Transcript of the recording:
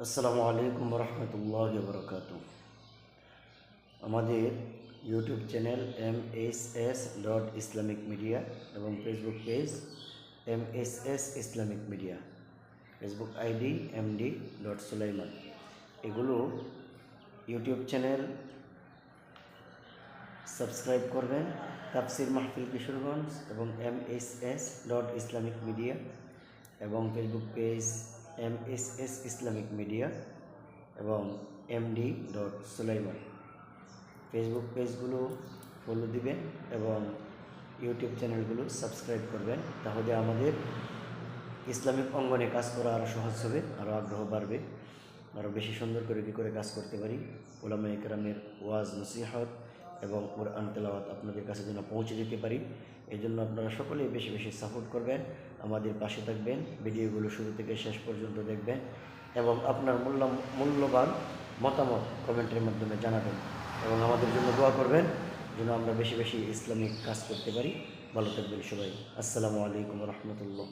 আসসালামু আলাইকুম রহমতুল্লাহি বরকাতুহ। আমাদের ইউটিউব চ্যানেল MSS.ইসলামিক মিডিয়া এবং Facebook page MSS Islamic media, Facebook ID MD.সুলাইমান। এগুলো ইউটিউব চ্যানেল সাবস্ক্রাইব করবেন। তাফসির মাহফিল কিশোরগঞ্জ এবং MSS.ইসলামিক মিডিয়া এবং Facebook page MSS Islamic media এবং MD.সুলাইমান। ফেসবুক পেজগুলো ফলো দিবেন এবং ইউটিউব চ্যানেলগুলো সাবস্ক্রাইব করবেন। তাহলে আমাদের ইসলামিক অঙ্গনে কাজ করা আরও সহজ হবে, আরও আগ্রহ বাড়বে, আরও বেশি সুন্দর করে কী করে কাজ করতে পারি, উলামা ইকরামের ওয়াজ নসিহত এবং কোরআন তেলাওয়াত আপনাদের কাছে যেন পৌঁছে দিতে পারি। এই জন্য আপনারা সকলেই বেশি বেশি সাপোর্ট করবেন, আমাদের পাশে থাকবেন, ভিডিওগুলো শুরু থেকে শেষ পর্যন্ত দেখবেন এবং আপনার মূল্যবান মতামত কমেন্টের মাধ্যমে জানাবেন এবং আমাদের জন্য দোয়া করবেন যেন আমরা বেশি বেশি ইসলামিক কাজ করতে পারি। ভালো থাকবেন সবাই। আসসালামু আলাইকুম রহমতুল্লাহ।